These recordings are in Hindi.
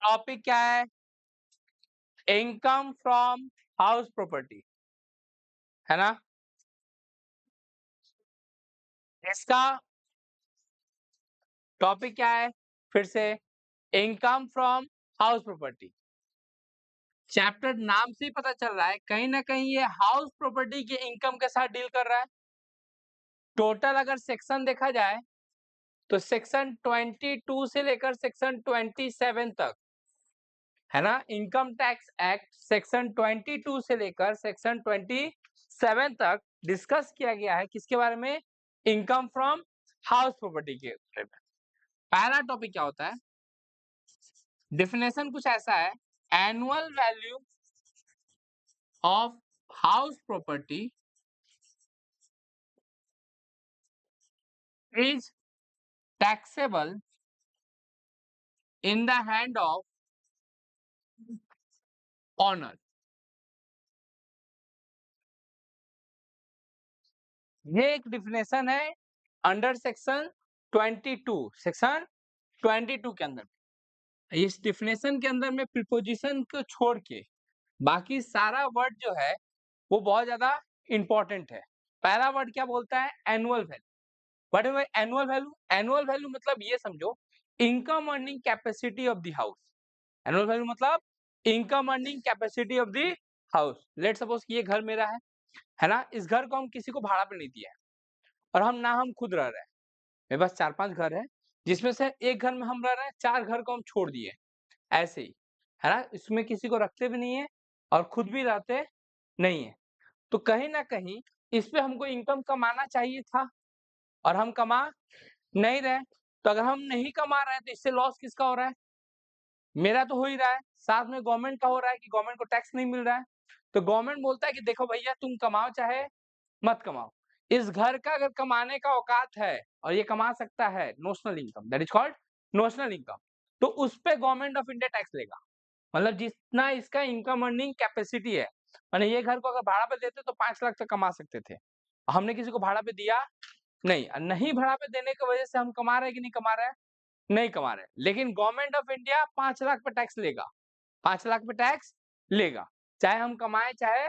टॉपिक क्या है? इनकम फ्रॉम हाउस प्रॉपर्टी, है ना? इसका टॉपिक क्या है? फिर से, income from house property. Chapter नाम से ही पता चल रहा है कहीं ना कहीं ये हाउस प्रॉपर्टी के इनकम के साथ डील कर रहा है। टोटल अगर सेक्शन देखा जाए तो सेक्शन 22 से लेकर सेक्शन 27 तक, है ना, इनकम टैक्स एक्ट सेक्शन 22 से लेकर सेक्शन 27 तक डिस्कस किया गया है किसके बारे में? इनकम फ्रॉम हाउस प्रॉपर्टी के बारे में। पहला टॉपिक क्या होता है? डेफिनेशन कुछ ऐसा है, annual value of house property is taxable in the hand of owner. ये एक डिफिनेशन है अंडर सेक्शन 22, सेक्शन 22 के अंदर। इस डिफिनेशन के अंदर में प्रीपोजिशन को छोड़ के बाकी सारा वर्ड जो है वो बहुत ज्यादा इंपॉर्टेंट है। पहला वर्ड क्या बोलता है? Annual value. What is annual value? Annual value मतलब ये समझो, income earning capacity of the house. Annual value मतलब income earning capacity of the house. Let suppose कि ये घर मेरा है ना? इस घर को हम किसी को भाड़ा पे नहीं दिया है और हम खुद रह रहे हैं। मेरे पास 4-5 घर है जिसमें से एक घर में हम रह रहे हैं, 4 घर को हम छोड़ दिए, ऐसे ही, है ना? इसमें किसी को रखते भी नहीं है और खुद भी रहते नहीं है। तो कहीं ना कहीं इस पे हमको इनकम कमाना चाहिए था और हम कमा नहीं रहे। तो अगर हम नहीं कमा रहे हैं तो इससे लॉस किसका हो रहा है? मेरा तो हो ही रहा है, साथ में गवर्नमेंट का हो रहा है कि गवर्नमेंट को टैक्स नहीं मिल रहा है। तो गवर्नमेंट बोलता है कि देखो भैया, तुम कमाओ चाहे मत कमाओ, इस घर का अगर कमाने का औकात है और ये कमा सकता है notional income, that is called notional income, तो उस पे गवर्नमेंट ऑफ इंडिया टैक्स लेगा। मतलब जितना इसका इनकम अर्निंग कैपेसिटी है, माने ये घर को अगर भाड़ा पे देते तो 5 लाख तक कमा सकते थे। हमने किसी को भाड़ा पे दिया नहीं, नहीं भाड़ा पे देने की वजह से हम कमा रहे हैं कि नहीं कमा रहे हैं? नहीं कमा रहे। लेकिन गवर्नमेंट ऑफ इंडिया 5 लाख पे टैक्स लेगा, 5 लाख पे टैक्स लेगा, चाहे हम कमाए चाहे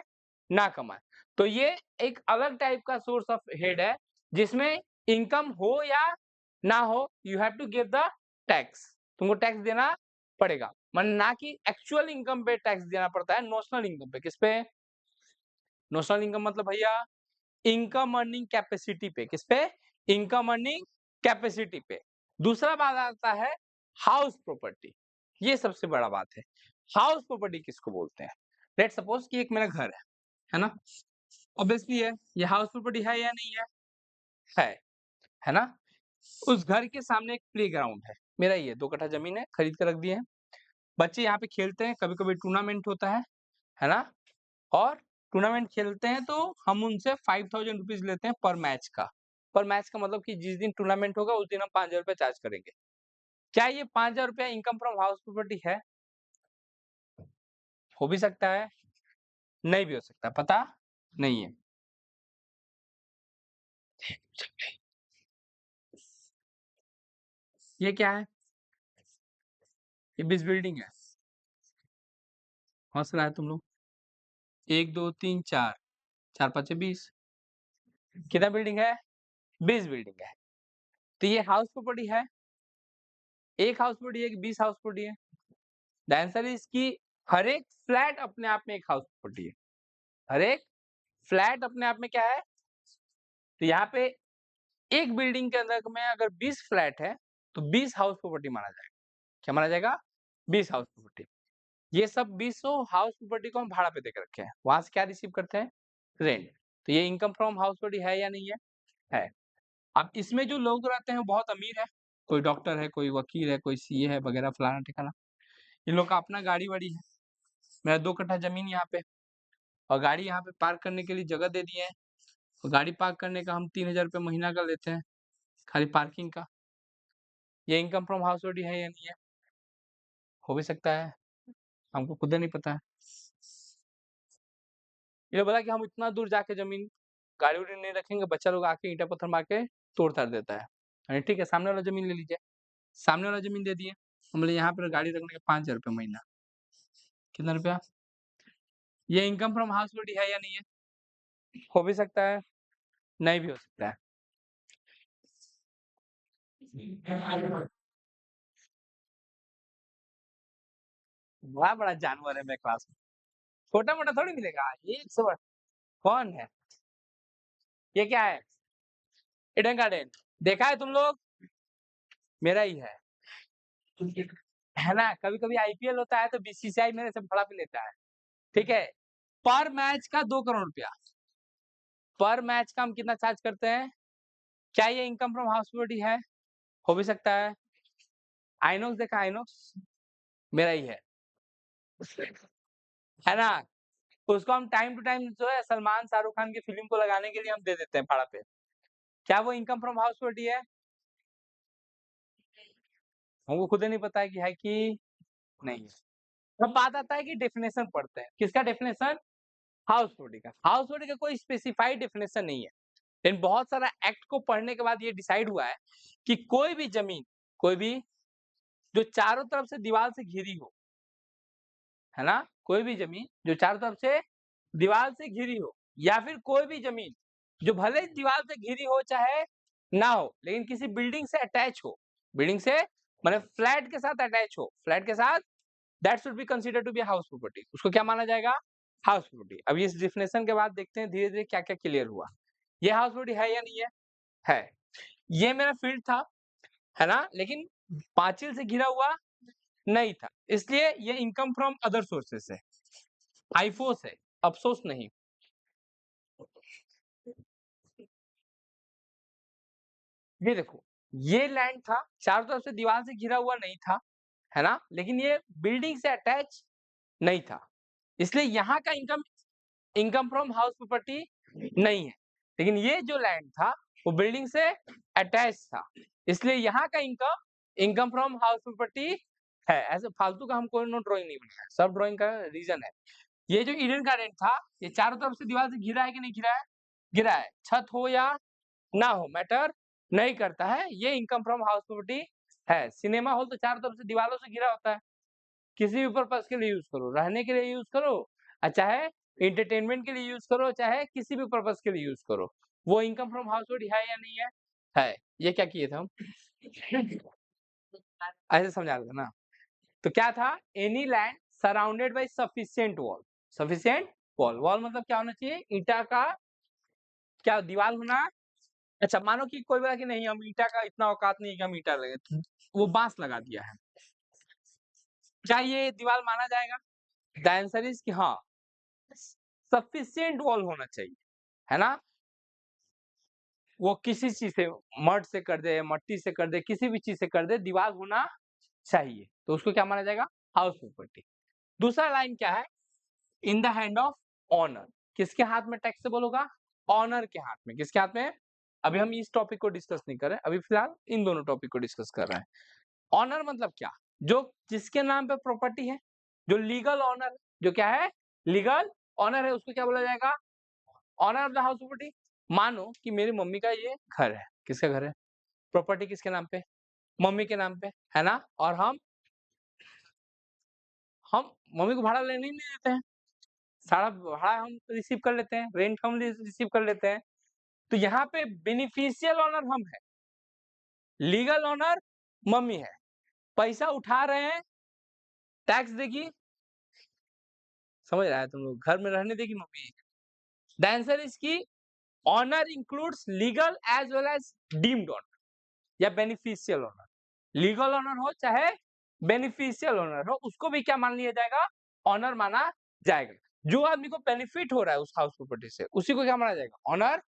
ना कमाए। तो ये एक अलग टाइप का सोर्स ऑफ हेड है जिसमें इनकम हो या ना हो, you have to give the tax. तुमको टैक्स देना पड़ेगा, मन ना कि एक्चुअल इनकम पे टैक्स देना पड़ता है, नोशनल इनकम पे। किस पे? नोशनल इनकम मतलब भैया इनकम अर्निंग कैपेसिटी पे। किस पे? इनकम अर्निंग कैपेसिटी पे। दूसरा बात आता है हाउस प्रॉपर्टी। ये सबसे बड़ा बात है। हाउस प्रॉपर्टी किसको बोलते हैं? लेट सपोज कि एक मेरा घर है ना? ऑब्वियसली है, ये हाउस प्रॉपर्टी है या नहीं है? है ना? उस घर के सामने एक प्लेग्राउंड है, मेरा ये 2 कट्ठा जमीन है, खरीद कर रख दिए हैं। बच्चे यहाँ पे खेलते हैं, कभी-कभी टूर्नामेंट होता है ना? और टूर्नामेंट खेलते हैं तो हम उनसे 5000 रुपीज लेते हैं पर मैच का। पर मैच का मतलब कि जिस दिन टूर्नामेंट होगा उस दिन हम 5000 रुपए चार्ज करेंगे। क्या ये 5000 रुपया इनकम फ्रॉम हाउस प्रॉपर्टी है? हो भी सकता है, नहीं भी हो सकता, पता नहीं है। ये क्या है? ये 20 बिल्डिंग है। हौसला है तुम लोग। 1 2 3 4, 4 5 20। कितना बिल्डिंग है? 20 बिल्डिंग है। तो ये हाउस प्रॉपर्टी है? एक हाउस प्रॉपर्टी है कि 20 हाउस प्रॉपर्टी है? द आंसर इज कि हर एक फ्लैट अपने आप में एक हाउस प्रॉपर्टी है। हर एक फ्लैट अपने आप में क्या है? तो यहाँ पे एक बिल्डिंग के अंदर में अगर 20 फ्लैट है तो 20 हाउस प्रॉपर्टी माना जाएगा। क्या माना जाएगा? 20 हाउस प्रॉपर्टी। ये सब 20 हाउस प्रॉपर्टी को हम भाड़ा पे देकर रखे हैं, वहां से क्या रिसीव करते हैं? रेंट। तो ये इनकम फ्रॉम हाउस प्रॉपर्टी है या नहीं है? है। अब इसमें जो लोग रहते हैं वो बहुत अमीर है, कोई डॉक्टर है, कोई वकील है, कोई सीए है वगैरह फलाना ठिकाना। इन लोग का अपना गाड़ी वाड़ी है। मेरा 2 कट्ठा जमीन यहाँ पे, और गाड़ी यहाँ पे पार्क करने के लिए जगह दे दिए हैं। तो गाड़ी पार्क करने का हम 3000 रुपये महीना का लेते हैं, खाली पार्किंग का। ये इनकम फ्रॉम हाउस होल्ड है या नहीं है? हो भी सकता है, हमको खुद नहीं पता है। ये बोला कि हम इतना दूर जाके जमीन गाड़ी-उड़ी नहीं रखेंगे, बच्चा लोग आके ईंटा पत्थर मार के तोड़-ताड़ देता है। अरे ठीक है, सामने वाला ज़मीन ले लीजिए। सामने वाला ज़मीन दे दिए। हम बोले यहाँ पर गाड़ी रखने का 5000 रुपये महीना। कितना रुपया? ये इनकम फ्रॉम हाउस होल्ड है या नहीं है? हो भी सकता है, नहीं भी हो सकता है। बड़ा-बड़ा जानवर है मेरे क्लास में। छोटा-मोटा थोड़ी मिलेगा, 100 कौन है? ये क्या है? ईडन गार्डन, देखा है तुम लोग? मेरा ही है। है ना? कभी-कभी आईपीएल होता है तो बीसीसीआई मेरे से भाड़ा पे लेता है, ठीक है? पर मैच का 2 करोड़ रुपया। पर मैच का हम कितना चार्ज करते हैं? क्या ये इनकम फ्रॉम हाउस प्रॉपर्टी है? हो भी सकता है। आइनॉक्स देखा आइनॉक्स? मेरा ही है। है ना? उसको हम टाइम टू टाइम जो है सलमान, शाहरुख खान की फ़िल्म को लगाने के लिए हम दे देते हैं भाड़ा पे। क्या वो इनकम फ्रॉम हाउस प्रॉपर्टी है? हमको खुद ही नहीं पता है कि है कि नहीं है। अब बात आता है कि डेफिनेशन पढ़ते हैं। किसका डेफिनेशन? हाउस प्रॉपर्टी का। हाउस प्रॉपर्टी का कोई स्पेसिफाइड डेफिनेशन नहीं है। लेकिन बहुत सारा एक्ट को पढ़ने के बाद ये डिसाइड हुआ है कि कोई भी ज़मीन, कोई भी जो चारों तरफ से दीवार से घिरी हो, है ना? कोई भी ज़मीन जो चारों तरफ से दीवार से घिरी हो या फिर कोई भी ज़मीन जो भले ही दीवार से घिरी हो चाहे ना हो, लेकिन किसी बिल्डिंग से अटैच हो, बिल्डिंग से माने फ्लैट के साथ अटैच हो, फ्लैट के साथ that should be considered to be house property. उसको क्या माना जाएगा? House property. अब इस डेफिनेशन के बाद देखते हैं धीरे-धीरे क्या-क्या क्लियर हुआ। ये हाउस प्रॉपर्टी है या नहीं है? है। ये मेरा फील्ड था, है ना? लेकिन पाঁচিल से घिरा हुआ नहीं था, इसलिए ये इनकम फ्रॉम अदर सोर्सेस है। आईफोस है, अफ़सोस नहीं। ये देखो, ये लैंड था, चारों तरफ से दीवार से घिरा हुआ नहीं था, है ना? लेकिन ये बिल्डिंग से अटैच नहीं था, इसलिए यहाँ का income income from house property नहीं है। लेकिन ये जो लैंड था, वो बिल्डिंग से अटैच था, इसलिए यहाँ का income income from house property है। ऐसे फालतू का हम कोई नो ड्राइंग नहीं बनाया, सब ड्राइंग का रीज़न है। ये जो ईडन गार्डन था, ये चारों तरफ से दीवार से घिरा है कि नहीं घिरा है? घिरा है। छत हो या ना हो मैटर नहीं करता है, ये इनकम फ्रॉम हाउस प्रॉपर्टी है। सिनेमा हॉल तो चारों तरफ से दीवारों से घिरा होता है। किसी भी पर्पज़ के लिए यूज़ करो, रहने के लिए यूज़ करो चाहे एंटरटेनमेंट के लिए यूज़ करो, चाहे किसी भी पर्पज़ के लिए यूज़ करो। वो इनकम फ्रॉम हाउस होल्ड है या नहीं है? है। ये क्या किए थे हम? ऐसे समझा रहे थे ना? तो क्या था? Any land surrounded by sufficient wall. Sufficient wall, wall मतलब क्या होना चाहिए? ईंटा का क्या दीवार होना। अच्छा मानो कि कोई बोला कि नहीं हम ईंटा का इतना औकात नहीं है कि हम ईंटा लगे, वो बाँस लगा दिया है। क्या ये दीवार माना जाएगा? द आंसर इज़ कि हाँ, सफिशिएंट वॉल होना चाहिए, है ना? वो किसी चीज़ से मड से कर दे, मट्टी से कर दे, किसी भी चीज़ से कर दे, दीवार होना चाहिए। तो उसको क्या माना जाएगा? House property. दूसरा लाइन क्या है? इन द हैंड ऑफ ओनर। किसके हाथ में टैक्सेबल होगा? ओनर के हाथ में। किसके हाथ में? अभी हम इस टॉपिक को डिस्कस नहीं कर रहे हैं, अभी फिलहाल इन दोनों टॉपिक को डिस्कस कर रहे हैं। ओनर मतलब क्या? जो जिसके नाम पे प्रॉपर्टी है, जो लीगल ओनर, जो क्या है? लीगल ओनर है, उसको क्या बोला जाएगा? Owner of the house property. मानो कि मेरी मम्मी का ये घर है, किसका घर है? प्रॉपर्टी किसके नाम पे? मम्मी के नाम पे, है ना? और हम मम्मी को भाड़ा लेने ही नहीं देते हैं, सारा भाड़ा हम रिसीव कर लेते हैं, रेंट हम रिसीव कर लेते हैं। तो यहाँ पे बेनिफिशियल ओनर हम हैं, लीगल ओनर मम्मी है, पैसा उठा रहे हैं, टैक्स देगी, समझ रहा है तुम लोग? घर में रहने देगी मम्मी। द आंसर इज की owner includes legal as well as deemed owner या बेनिफिशियल ओनर। लीगल ओनर हो चाहे बेनिफिशियल ओनर हो, उसको भी क्या मान लिया जाएगा? ओनर माना जाएगा। जो आदमी को बेनिफिट हो रहा है उस हाउस प्रॉपर्टी से, उसी को क्या माना जाएगा? ओनर।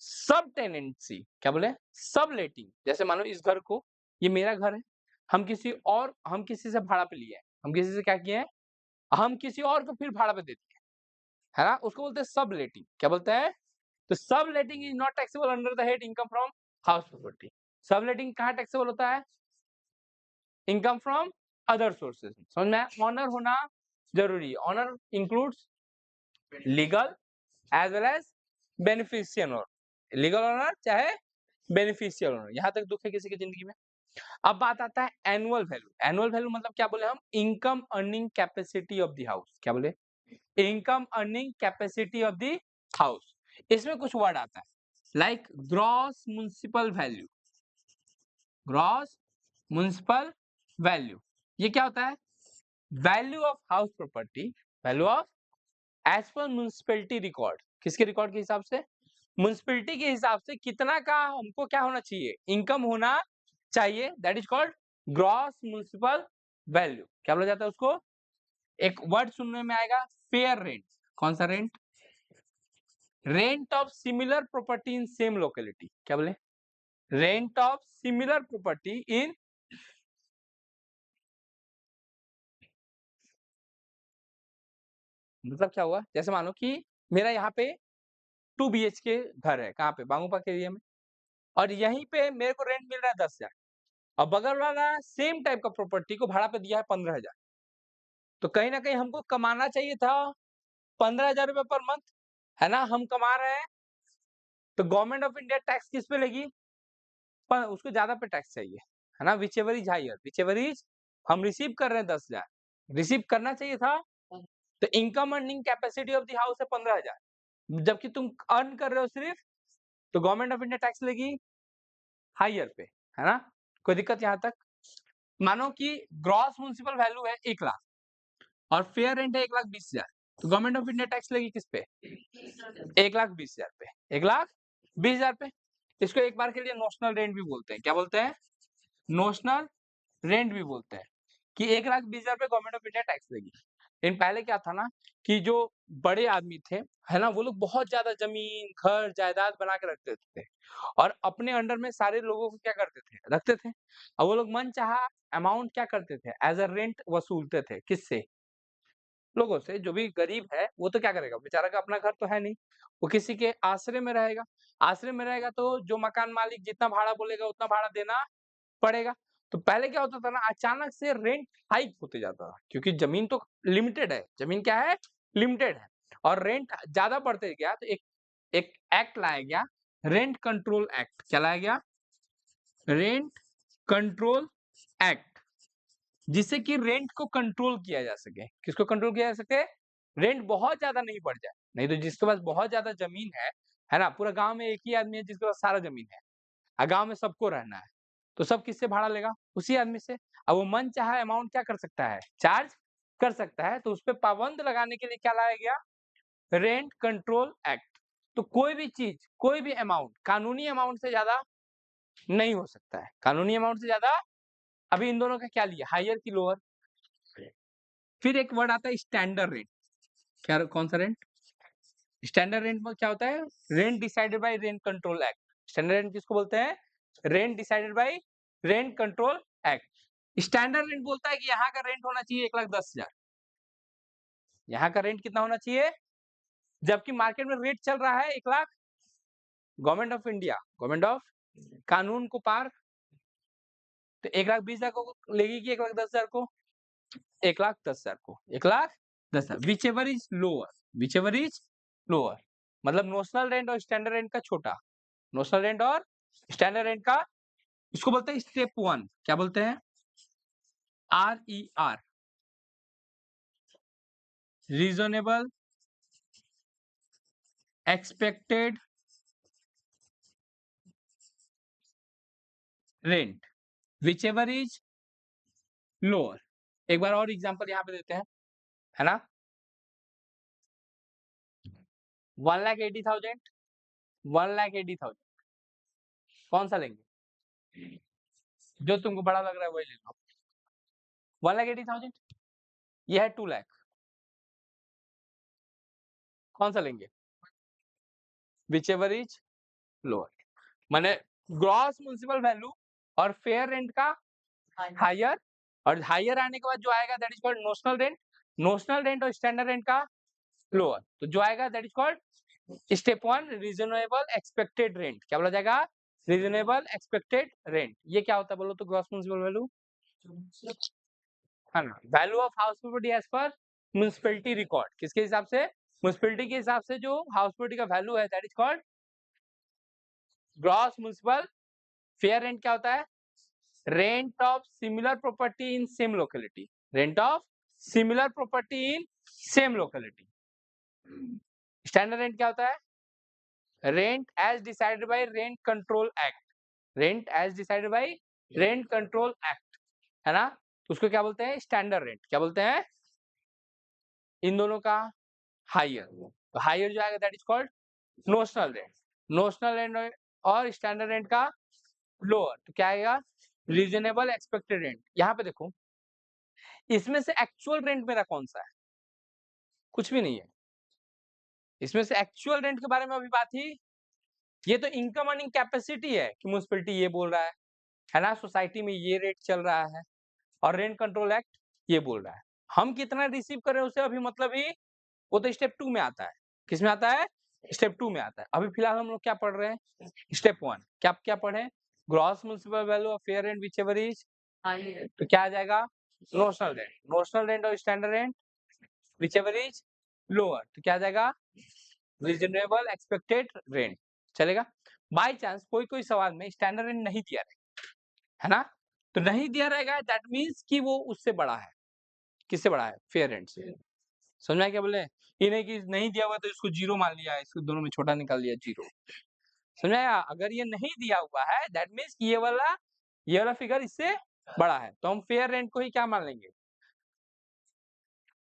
सब टेनेंसी क्या बोले? सब लेटिंग। जैसे मानो इस घर को, ये मेरा घर है, हम किसी से भाड़ा पे लिए हैं, हम किसी से क्या किए हैं? हम किसी और को फिर भाड़ा पे देते हैं, है ना, उसको बोलते हैं सब लेटिंग। क्या बोलते हैं? तो sub letting is not taxable under the head income from house property. Sub letting कहाँ टैक्सेबल होता है? Income from other sources. समझ में आया? ऑनर होना जरूरी है। Owner includes legal as well as beneficial owner, legal owner चाहे बेनिफिशियल ओनर, यहां तक दुख है किसी की जिंदगी में। अब बात आता है एनुअल वैल्यू। एनुअल वैल्यू मतलब क्या बोले हम? Income earning capacity of the house. क्या बोले? Income earning capacity of the house. इसमें कुछ वर्ड आता है like gross municipal value. Gross municipal value ये क्या होता है? Value of house property, value of as per municipality record. किसके रिकॉर्ड के हिसाब से? म्युनिसिपैलिटी के हिसाब से कितना का हमको क्या होना चाहिए? इनकम होना चाहिए। That is called gross municipal value. क्या बोला जाता है उसको? एक वर्ड सुनने में आएगा फेयर रेंट। कौन सा rent? Rent of similar property in same locality. क्या बोले? रेंट ऑफ सिमिलर प्रॉपर्टी इन, मतलब क्या हुआ? जैसे मानो कि मेरा यहाँ पे 2 BHK घर है। कहाँ पे? बांगूपाक एरिया में। और यहीं पे मेरे को रेंट मिल रहा है 10,000 और बगल वाला सेम टाइप का प्रॉपर्टी को भाड़ा पे दिया है 15,000। तो कहीं ना कहीं हमको कमाना चाहिए था 15,000 रुपए पर मंथ, है ना? हम कमा रहे हैं तो गवर्नमेंट ऑफ इंडिया टैक्स किस पे लेगी? पर उसको ज्यादा पे टैक्स चाहिए, है ना? Whichever is higher, whichever is, हम रिसीव कर रहे हैं 10,000, रिसीव करना चाहिए था। तो income earning capacity of the house है 15,000, जबकि तुम अर्न कर रहे हो सिर्फ, तो गवर्नमेंट ऑफ इंडिया टैक्स लेगी हायर पे, है ना? कोई दिक्कत यहाँ तक? मानो कि ग्रॉस म्युनिसिपल वैल्यू है 1,00,000 और फेयर रेंट है 1,20,000, तो गवर्नमेंट ऑफ इंडिया टैक्स लेगी किस पे? 1,20,000 पे, 1,20,000 पे। इसको एक बार के लिए नोशनल रेंट भी बोलते हैं। क्या बोलते हैं? नोशनल रेंट भी बोलते हैं कि 1,20,000 पे गवर्नमेंट ऑफ इंडिया टैक्स देगी। लेकिन पहले क्या था ना कि जो बड़े आदमी थे, है ना, वो लोग बहुत ज्यादा जमीन घर जायदाद बना के रखते थे और अपने अंडर में सारे लोगों को क्या करते थे? रखते थे। और वो लोग मन चाहा अमाउंट क्या करते थे? एज अ रेंट वसूलते थे। किससे? लोगों से। जो भी गरीब है वो तो क्या करेगा? बेचारा का अपना घर तो है नहीं, वो किसी के आश्रय में रहेगा। आश्रय में रहेगा तो जो मकान मालिक जितना भाड़ा बोलेगा उतना भाड़ा देना पड़ेगा। तो पहले क्या होता था ना, अचानक से रेंट हाइक होते जाता था क्योंकि जमीन तो लिमिटेड है। जमीन क्या है? लिमिटेड है। और रेंट ज्यादा बढ़ते गया तो एक एक एक्ट लाया गया, रेंट कंट्रोल एक्ट। क्या लाया गया? रेंट कंट्रोल एक्ट, जिससे कि रेंट को कंट्रोल किया जा सके। किसको कंट्रोल किया जा सके? रेंट बहुत ज्यादा नहीं बढ़ जाए। नहीं तो जिसके पास बहुत ज्यादा जमीन है ना, पूरा गांव में एक ही आदमी है जिसके पास सारा जमीन है और गांव में सबको रहना है, तो सब किससे भाड़ा लेगा? उसी आदमी से। अब वो मन चाहा अमाउंट क्या कर सकता है? चार्ज कर सकता है। तो उस पर पाबंद लगाने के लिए क्या लाया गया? Rent control act. तो कोई भी चीज, कोई भी अमाउंट कानूनी अमाउंट से ज्यादा नहीं हो सकता है। कानूनी अमाउंट से ज्यादा। अभी इन दोनों का क्या लिया? हायर की लोअर। फिर एक वर्ड आता है स्टैंडर्ड रेंट। क्या? कौन सा रेंट? स्टैंडर्ड रेंट में क्या होता है? Rent decided by rent control act. Standard rent किसको बोलते हैं? Rent decided by rent control act. Standard rent बोलता है कि यहाँ का रेंट होना चाहिए 1,10,000। यहाँ का रेंट कितना होना चाहिए? जबकि मार्केट में रेट चल रहा है 1,00,000। Government of India, government of, कानून को पार, तो 1,20,000 को लेगी कि 1,10,000 को? 1,10,000 को, 1,10,000। Which ever is lower, which ever is lower, मतलब नोशनल रेंट और स्टैंडर्ड रेंट का छोटा, नोशनल रेंट और स्टैंडर्ड रेंट का, इसको बोलते हैं स्टेप 1। क्या बोलते हैं? RER, reasonable expected rent which ever is lower. एक बार और एग्जांपल यहाँ पे देते हैं, है ना? 1,80,000, 1,80,000, कौन सा लेंगे? जो तुमको बड़ा लग रहा है वही ले लो। 1,80,000, ये है 2,00,000, कौन सा लेंगे? Which ever is lower. माने ग्रॉस म्युनिसिपल वैल्यू और फेयर रेंट का हायर, और हायर आने के बाद जो आएगा that is called notional rent. Notional rent और स्टैंडर्ड रेंट का लोअर, तो जो आएगा that is called step 1 reasonable expected rent. क्या बोला जाएगा? Reasonable expected rent. ये क्या होता है बोलो तो? ग्रॉस म्युनिसिपल वैल्यू है ना, value of house property as per municipality record. किसके हिसाब से? म्युनिसिपैलिटी के हिसाब से जो हाउस प्रॉपर्टी का वैल्यू है that is called gross municipal. Fair rent क्या होता है? Rent of similar property in same locality. Rent of similar property in same locality. Standard rent क्या होता है? Rent as decided by rent control act. Rent as decided by rent control act, है ना? उसको क्या बोलते हैं? Standard rent. क्या बोलते हैं? इन दोनों का हायर। तो हायर जो आएगा that is called notional rent. Notional rent और स्टैंडर्ड रेंट का लोअर, तो क्या आएगा? Reasonable expected rent. यहाँ पे देखो, इसमें से एक्चुअल रेंट मेरा कौन सा है? कुछ भी नहीं है। इसमें से एक्चुअल रेंट के बारे में अभी बात ही, ये तो इनकम अर्निंग कैपेसिटी है कि म्युनिसिपैलिटी ये बोल रहा है ना, सोसाइटी में ये रेट चल रहा है, और रेंट कंट्रोल एक्ट ये बोल रहा है। हम कितना रिसीव कर रहे हैं उसे अभी मतलब ही, वो तो स्टेप 2 में आता है। किस में आता है? स्टेप 2 में आता है। अभी फिलहाल हम लोग क्या पढ़ रहे हैं? स्टेप 1। क्या क्या पढ़े? Gross municipal value of fair rent whichever is, तो क्या आ जाएगा? Notional rent. नोशनल रेंट और standard rent whichever is lower, तो क्या आ जाएगा? Reasonable expected rent. चलेगा? बाय चांस कोई कोई सवाल में स्टैंडर्ड रेंट नहीं दिया रहेगा, है ना, तो नहीं दिया रहेगा दैट मींस कि वो उससे बड़ा है। किससे बड़ा है? फेयर रेंट से। समझ में आया क्या बोले? ये नहीं कि नहीं दिया हुआ तो इसको जीरो मान लिया, इसको दोनों में छोटा निकाल लिया जीरो। समझ में आया? अगर ये नहीं दिया हुआ है दैट मींस ये वाला फिगर इससे बड़ा है, तो हम फेयर रेंट को ही क्या मान लेंगे?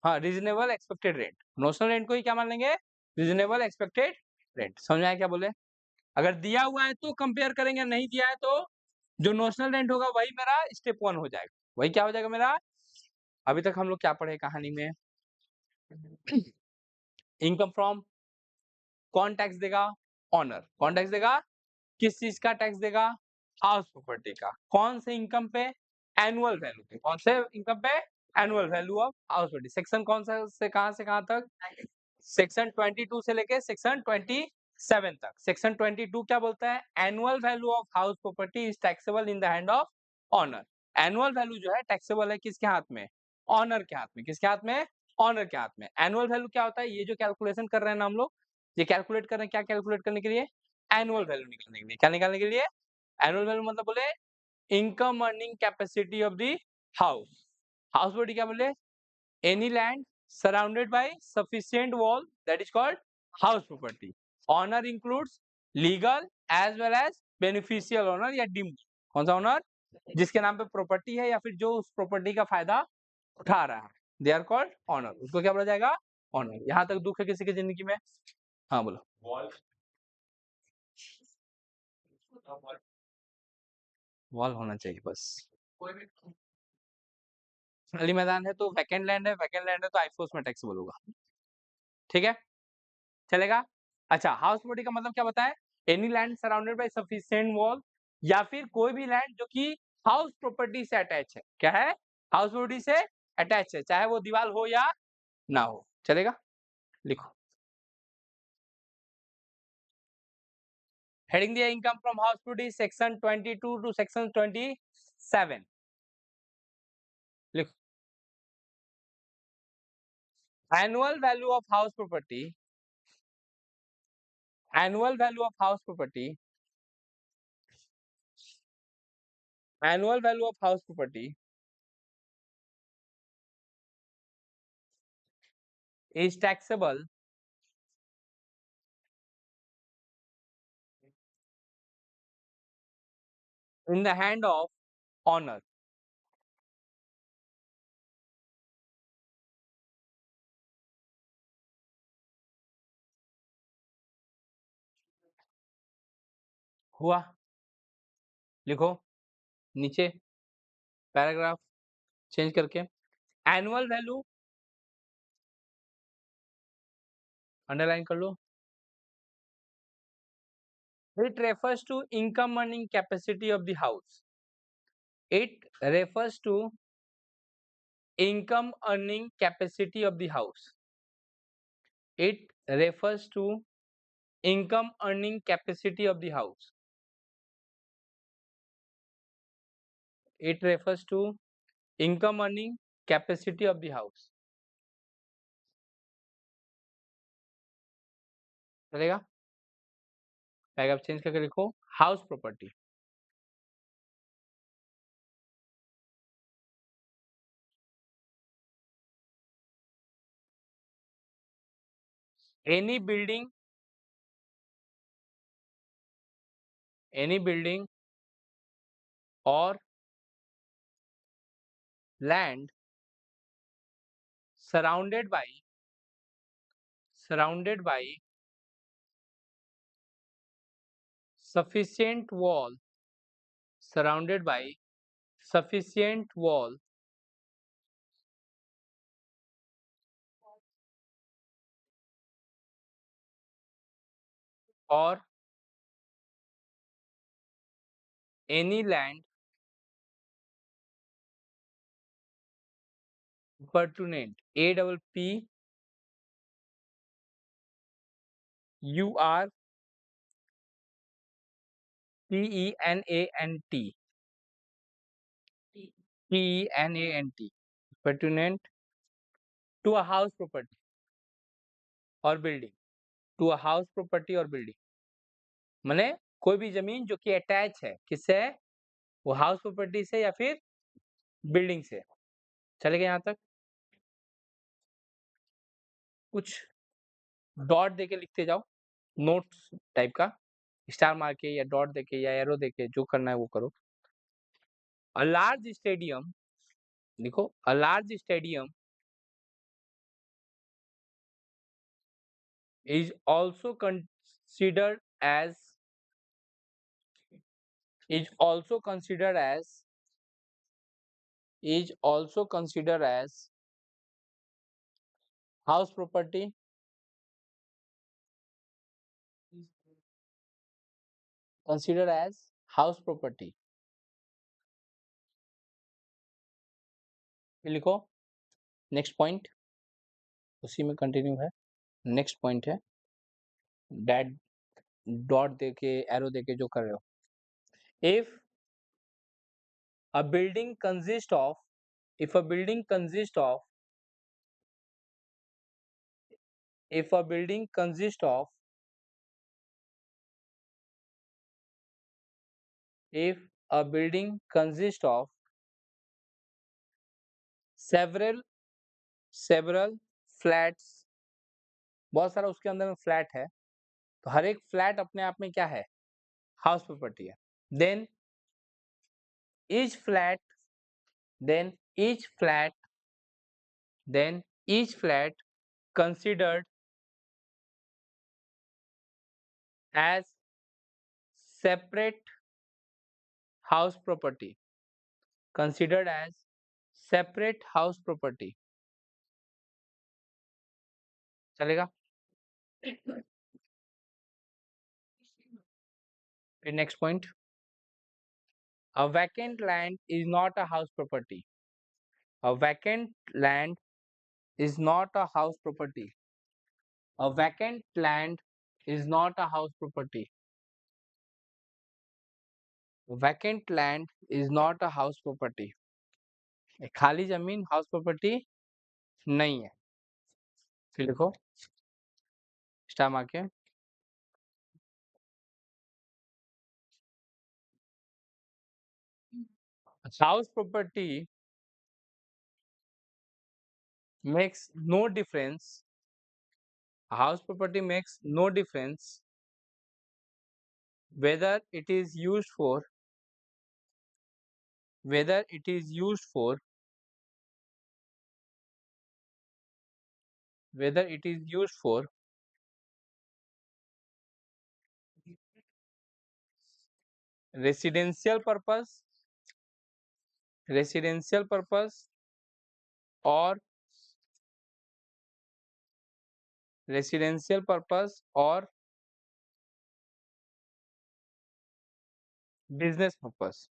हाँ, reasonable expected rent. Notional rent को ही क्या मान लेंगे? Reasonable expected rent. समझ में आया क्या बोले? अगर दिया हुआ है तो कंपेयर करेंगे, नहीं दिया है तो जो नोशनल रेंट होगा वही मेरा स्टेप 1 हो जाएगा। वही क्या हो जाएगा मेरा? अभी तक हम लोग क्या पढ़े कहानी में? इनकम फ्रॉम, कौन टैक्स देगा? ऑनर। कौन टैक्स देगा? किस चीज का टैक्स देगा? हाउस प्रॉपर्टी का। कौन से इनकम पे? एनुअल वैल्यू पे। कौन से इनकम पे? Annual value of house property. Section कौन सा से कहां तक? सेक्शन 22 से लेके सेक्शन 27 तक। सेक्शन 22 क्या बोलता है? Annual value of house property is taxable in the hand of owner. Annual value जो है टैक्सेबल है किसके हाथ में? ऑनर के हाथ में। किसके हाथ में? ऑनर के हाथ में। एनुअल वैल्यू क्या होता है? ये जो कैलकुलेशन कर रहे हैं ना हम लोग, ये कैलकुलेट कर रहे हैं, क्या कैलकुलेट करने के लिए? एनुअल वैल्यू निकालने के लिए। क्या निकालने के लिए? एनुअल वैल्यू मतलब बोले income earning capacity of the house. House property क्या बोले? any land surrounded by sufficient wall that is called house property. Owner includes legal as well as beneficial owner या deemed। कौन सा ओनर? जिसके नाम पे प्रॉपर्टी है या फिर जो उस प्रॉपर्टी का फायदा उठा रहा है, दे आर कॉल्ड ऑनर। उसको क्या बोला जाएगा? ऑनर। यहाँ तक दुख है किसी की जिंदगी में? हाँ बोलो। वॉल होना चाहिए बस। खाली मैदान है तो वैकेंट लैंड है, वैकेंट लैंड है तो आईफोर्स में टैक्स बोलूंगा। ठीक है, चलेगा? अच्छा, हाउस प्रॉपर्टी का मतलब क्या बताएं? Any land surrounded by sufficient wall, या फिर कोई भी लैंड जो कि हाउस प्रॉपर्टी से अटैच है। क्या है? हाउस प्रॉपर्टी से अटैच है, चाहे वो दीवार हो या ना हो। चलेगा? लिखो। हेडिंग दिया income from house property section 22 to section 27। लिखो। Annual value of house property, annual value of house property, annual value of house property is taxable in the hand of owner। हुआ? लिखो नीचे पैराग्राफ चेंज करके। एनुअल वैल्यू अंडरलाइन कर लो। It refers to income earning capacity of the house. It refers to income earning capacity of the house. It refers to income earning capacity of the house. It refers to income earning capacity of the house. चलेगा? पैराग्राफ चेंज करके लिखो house property. Any building or land surrounded by sufficient wall surrounded by sufficient wall or any land appurtenant, APPURTENANT, appurtenant to a house property or building, to a house property or building. माने कोई भी जमीन जो कि अटैच है किससे, वो हाउस प्रॉपर्टी से या फिर बिल्डिंग से. चलेगा यहाँ तक? कुछ डॉट देके लिखते जाओ, नोट्स टाइप का, स्टार मार के या डॉट देके या एरो देके, जो करना है वो करो. अ लार्ज स्टेडियम, लिखो a large stadium is also considered as is also considered as house property, considered as house property. फिर लिखो नेक्स्ट पॉइंट, उसी में कंटिन्यू है. नेक्स्ट पॉइंट है डैट डॉट देके एरो देके जो कर रहे हो. If a building consists of if a building consists of if a building consists of if a building consists of several flats, बहुत सारा उसके अंदर में फ्लैट है, तो हर एक फ्लैट अपने आप में क्या है, हाउस प्रॉपर्टी है. Then each flat then each flat considered as separate house property, considered as separate house property. चलेगा? फिर next point, a vacant land is not a house property. A vacant land is not a house property. A vacant land is not a house property. Vacant land is not a house property. खाली जमीन हाउस प्रॉपर्टी नहीं है. फिर लिखो स्टार मार के. House property makes no difference. House property makes no difference whether it is used for residential purpose or business purpose.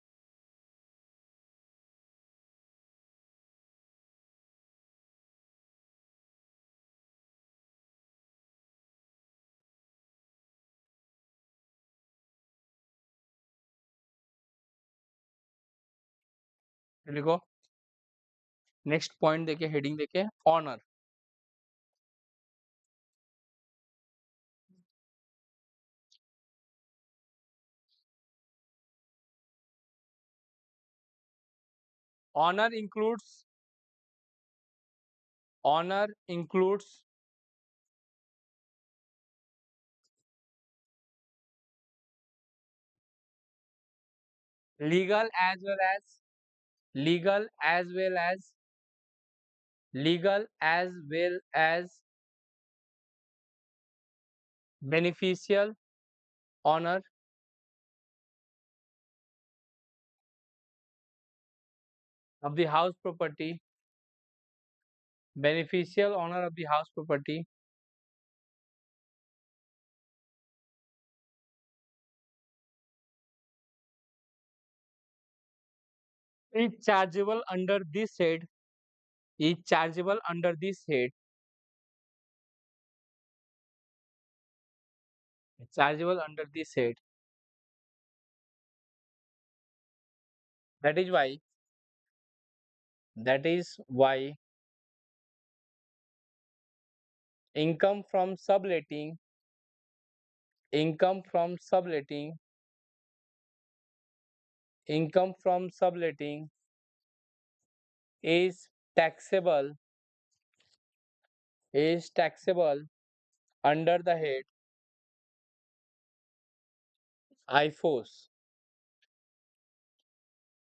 लिखो। नेक्स्ट पॉइंट देखे, हेडिंग देखे, owner. Owner includes legal as well as legal as well as legal as well as beneficial honor of the house property, beneficial honor of the house property is chargeable under this head, is chargeable under this head, chargeable under this head. That is why, that is why income from subletting, income from subletting, income from subletting is taxable, is taxable under the head IFOS,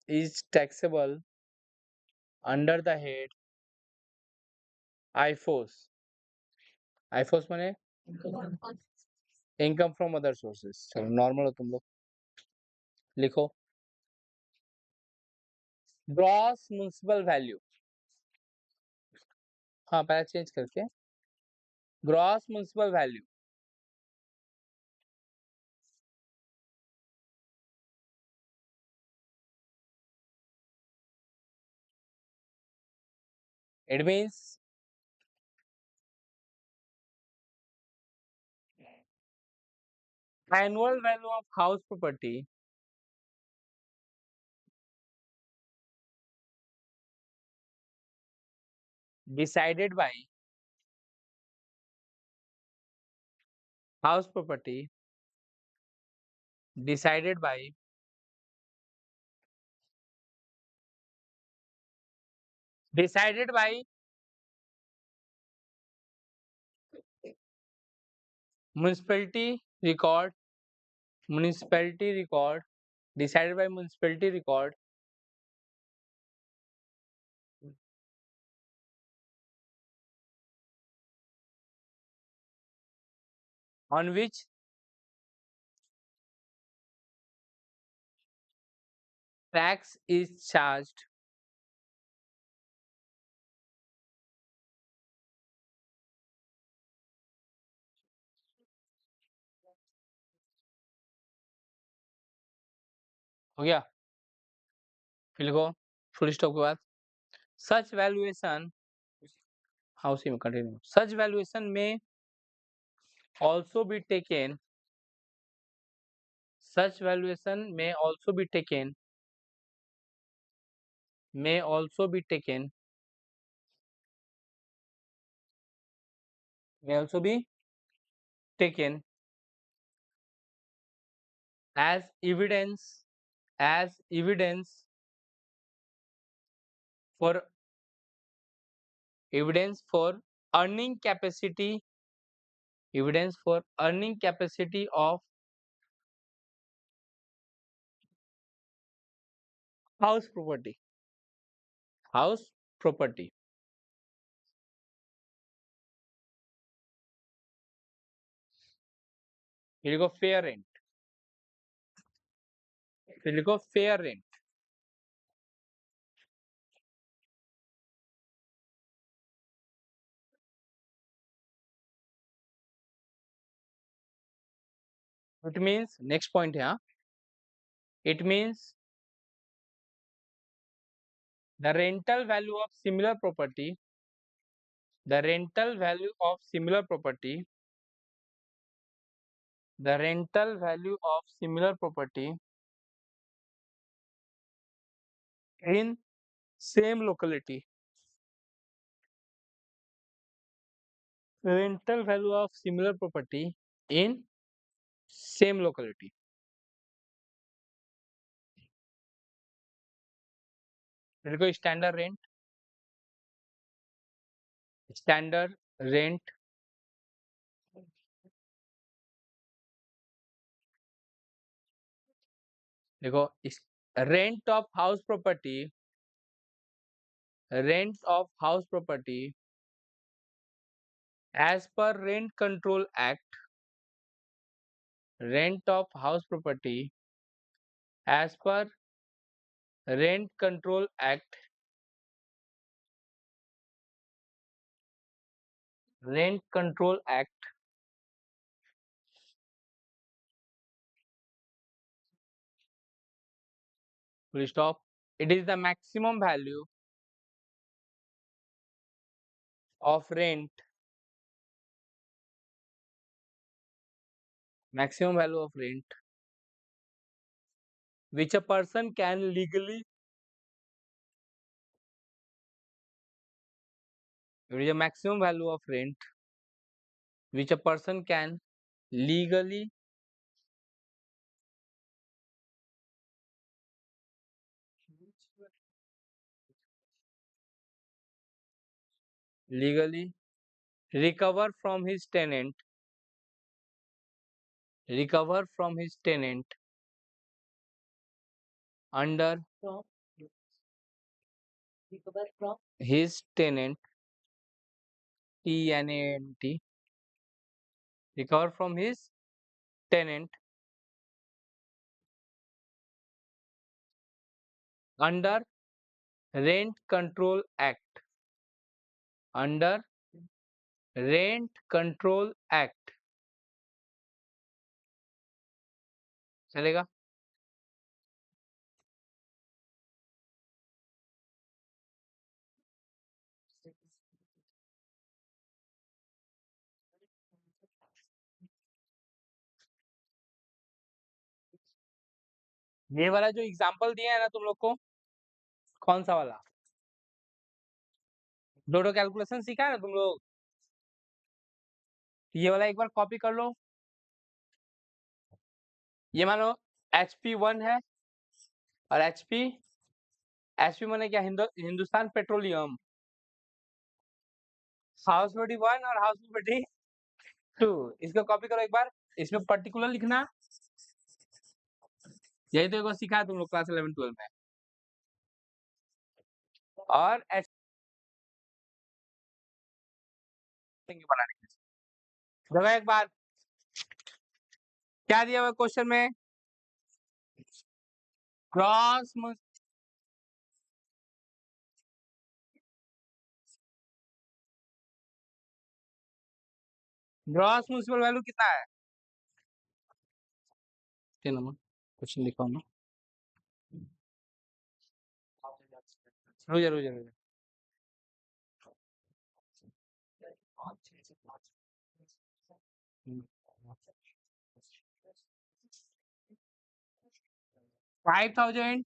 is taxable under the head IFOS. IFOS माने इनकम फ्रॉम अदर सोर्सेस। चलो नॉर्मल हो तुम लोग, लिखो ग्रॉस म्युनिसिपल वैल्यू। हाँ पहले चेंज करके gross municipal value, it means annual value of house property decided by house property decided by decided by municipality record, municipality record, decided by municipality record on which tax is charged हो गया। फिर लिखो फुल स्टॉप के बाद सच वैल्यूएशन, हाँ उसी में कंटिन्यू, सच वैल्यूएशन में also be taken, such valuation may also be taken, may also be taken, may also be taken as evidence, as evidence for evidence for earning capacity, evidence for earning capacity of house property, house property। फिर लिखो फेयर रेंट, फिर लिखो fair rent. It means next point है हाँ, it means the rental value of similar property, the rental value of similar property, the rental value of similar property in same locality, rental value of similar property in same locality. देखो स्टैंडर्ड रेंट, स्टैंडर्ड रेंट देखो, rent of house property, rent of house property as per rent control act, rent of house property as per rent control act, rent control act, full stop. It is the maximum value of rent, maximum value of rent which a person can legally, it is a maximum value of rent which a person can legally recover from his tenant, recover from his tenant under his tenant, TNANT, recover from his tenant under Rent Control Act, under Rent Control Act, चलेगा? ये वाला जो एग्जांपल दिया है ना तुम लोग को, कौन सा वाला? डोडो कैलकुलेशन सीखा है ना तुम लोग? ये वाला एक बार कॉपी कर लो। ये मानो HP1 है और HP माने क्या? हिंदुस्तान पेट्रोलियम। हाउस प्रॉपर्टी 1 और हाउस प्रॉपर्टी 2, इसको कॉपी करो एक बार। इसमें पर्टिकुलर लिखना, यही तो एक बार सीखा है तुम लोग क्लास 11-12 में। और बनाने देखो एक बार क्या दिया हुआ क्वेश्चन में, ग्रॉस म्युनिसिपल वैल्यू कितना है? क्वेश्चन लिखा ना, रुक जा 5,000,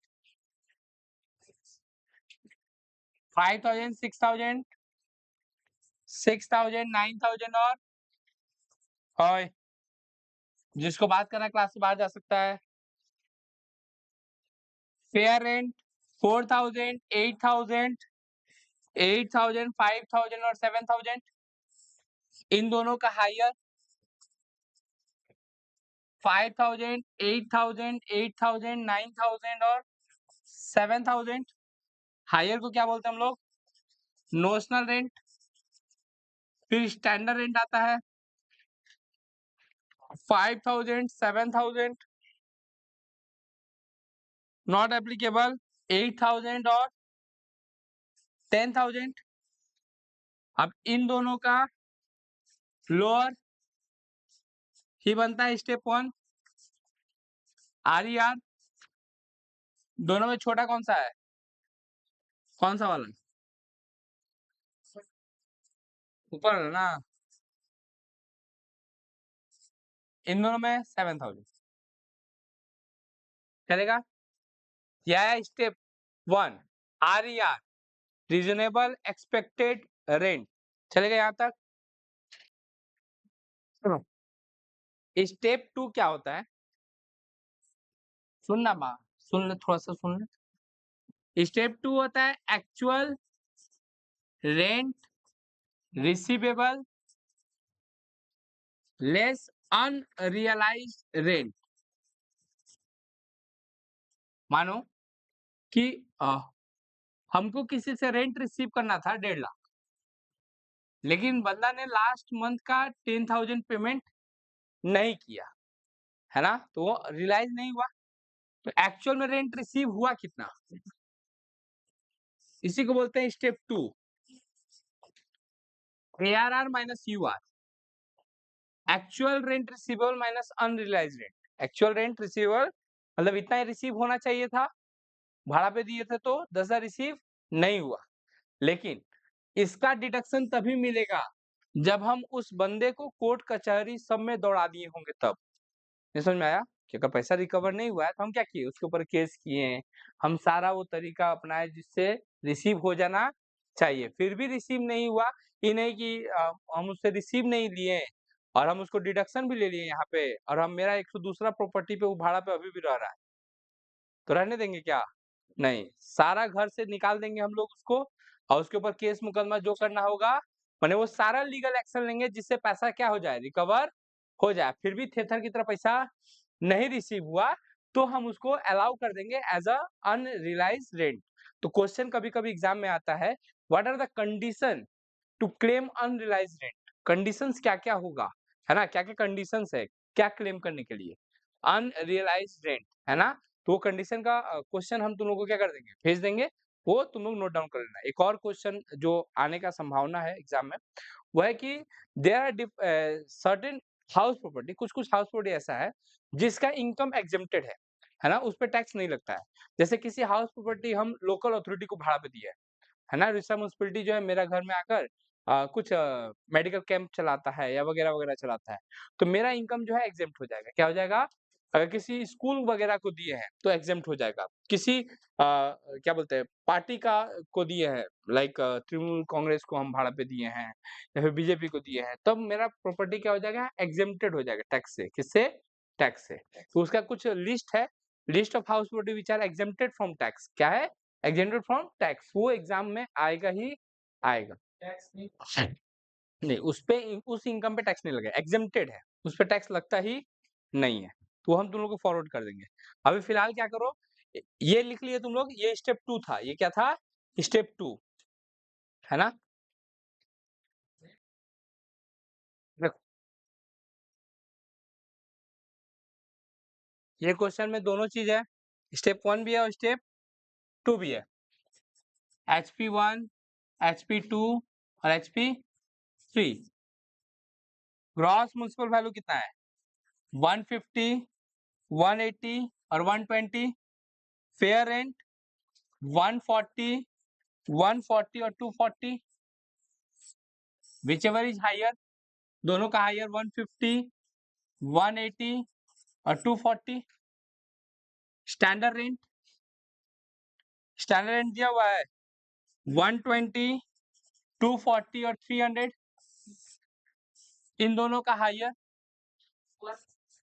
5,000, 6,000, 6,000, 9,000 और जिसको बात करना है क्लास से बाहर जा सकता है। फेयर रेंट 4,000, 8,000, 8,000, 5,000 और 7,000, इन दोनों का हायर 5,000, 8,000, 8,000, 9,000 और 7,000। हायर को क्या बोलते हैं हम लोग? Notional rent. फिर स्टैंडर्ड रेंट आता है 5,000, 7,000, नॉट एप्लीकेबल 8,000 और 10,000। अब इन दोनों का लोअर ही बनता है स्टेप 1 RER। दोनों में छोटा कौन सा है? कौन सा वाला? ऊपर है ना। इन दोनों में 7,000 चलेगा। यह है step 1 RER। Reasonable expected rent. चलेगा यहाँ तक? स्टेप 2 क्या होता है? सुनना माँ, सुन ले, थोड़ा सा सुन ले। स्टेप 2 होता है actual rent receivable less unrealised rent. मानो कि हमको किसी से रेंट रिसीव करना था 1.5 लाख, लेकिन बंदा ने लास्ट मंथ का 10,000 पेमेंट नहीं किया, है ना? तो वो रियलाइज नहीं हुआ। तो एक्चुअल में रेंट रिसीव हुआ कितना? इसी को बोलते हैं step 2, ARR minus UR। Actual rent receivable minus unrealised rent. Actual rent receivable मतलब इतना ही रिसीव होना चाहिए था, भाड़ा पे दिए थे तो 10,000 रिसीव नहीं हुआ, लेकिन इसका डिडक्शन तभी मिलेगा जब हम उस बंदे को कोर्ट कचहरी सब में दौड़ा दिए होंगे तब। नहीं समझ में आया? कि अगर पैसा रिकवर नहीं हुआ है तो हम क्या किए? उसके ऊपर केस किए, हम सारा वो तरीका अपनाए जिससे रिसीव हो जाना चाहिए, फिर भी रिसीव नहीं हुआ। ये नहीं कि हम उससे रिसीव नहीं लिए और हम उसको डिडक्शन भी ले लिए यहाँ पे, और हम मेरा एक दूसरा प्रॉपर्टी पे वो भाड़ा पे अभी भी रह रहा है, तो रहने देंगे क्या? नहीं, सारा घर से निकाल देंगे हम लोग उसको, और उसके ऊपर केस मुकदमा जो करना होगा, माने वो सारा लीगल एक्शन लेंगे जिससे पैसा क्या हो जाए? रिकवर हो जाए। फिर भी थेथर की तरह पैसा नहीं रिसीव हुआ तो हम उसको अलाउ कर देंगे एज अ अनरियलाइज्ड रेंट। तो क्वेश्चन कभी-कभी एग्जाम में आता है, what are the condition to claim unrealized rent? Conditions क्या-क्या होगा, है ना? क्या-क्या कंडीशंस है, क्या क्लेम करने के लिए? अनरियलाइज्ड रेंट, है ना? तो वो कंडीशन का क्वेश्चन हम तुम लोगों को क्या कर देंगे? भेज देंगे, वो तुम लोग नोट डाउन कर लेना। एक और क्वेश्चन जो आने का संभावना है एग्जाम में, वो है कि there are certain house property, कुछ-कुछ हाउस प्रॉपर्टी ऐसा है जिसका इनकम एग्जेम्प्टेड है ना? उसपे टैक्स नहीं लगता है। जैसे किसी हाउस प्रॉपर्टी हम लोकल अथॉरिटी को भाड़ा पे दिए है ना? रिस्पांसिबिलिटी जो है मेरा घर में आकर कुछ मेडिकल कैंप चलाता है या वगैरह-वगैरह चलाता है, तो मेरा इनकम जो है एग्जेम्प्ट हो जाएगा। क्या हो जाएगा? अगर किसी स्कूल वगैरह को दिए हैं, तो एग्जेम्प्ट हो जाएगा। किसी क्या बोलते हैं पार्टी का को दिए हैं, लाइक तृणमूल कांग्रेस को हम भाड़ा पे दिए हैं या फिर बीजेपी को दिए हैं, तब मेरा प्रॉपर्टी क्या हो जाएगा? एग्जेम्प्टेड हो जाएगा टैक्स से। किससे? टैक्स से। तो उसका कुछ लिस्ट है, list of house property which are exempted from tax. क्या है? Exempted from tax. वो एग्जाम में आएगा ही आएगा। टैक्स नहीं, उसपे उस इनकम पे टैक्स नहीं लगेगा, एग्जेम्प्टेड है, उसपे टैक्स लगता ही नहीं है। तो हम तुम लोग को फॉरवर्ड कर देंगे। अभी फिलहाल क्या करो, ये लिख लिए तुम लोग, ये स्टेप 2 था। ये क्या था? स्टेप 2, है ना? देखो, ये क्वेश्चन में दोनों चीज है, स्टेप 1 भी है और स्टेप 2 भी है। HP1, HP2 और HP3। ग्रॉस म्युनिसिपल वैल्यू कितना है? 150, 180 और 120। फेयर रेंट 140, 140 और 240, विच एवर इज हायर। दोनों का हायर 150, 180 और 240। स्टैंडर्ड रेंट, स्टैंडर्ड रेंट दिया हुआ है 120, 240 और 300। इन दोनों का हायर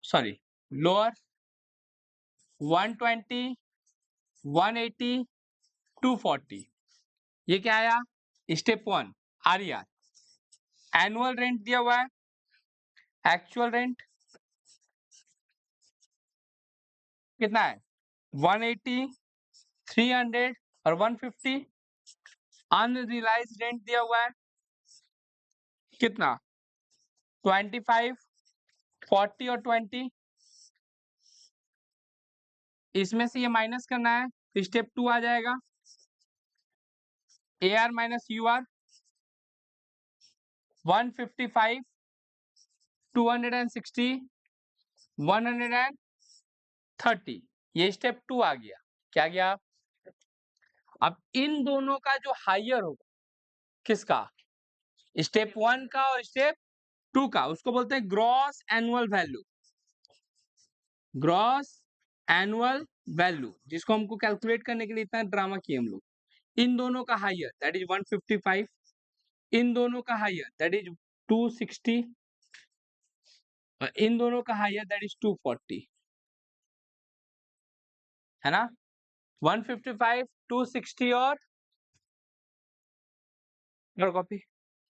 सॉरी लोअर 120, 180, 240। ये क्या आया? Step 1 RER। एनुअल रेंट दिया हुआ है, एक्चुअल रेंट कितना है? 180, 300 और 150। अनरियलाइज्ड रेंट दिया हुआ है कितना? 25, 40 और 20। इसमें से ये माइनस करना है, तो स्टेप 2 आ जाएगा। AR minus UR 155, 260, 130। ये स्टेप 2 आ गया। क्या गया? अब इन दोनों का जो हायर होगा, किसका? स्टेप 1 का और स्टेप 2 का, उसको बोलते हैं gross annual value. Gross annual value, जिसको हमको कैलकुलेट करने के लिए इतना ड्रामा किए हम लोग। इन दोनों का हाइयर दैट इज 155, इन दोनों का हाइयर दैट इज 260, और इन दोनों का हाइयर दैट इज 240, है ना। 155, 260 और कॉपी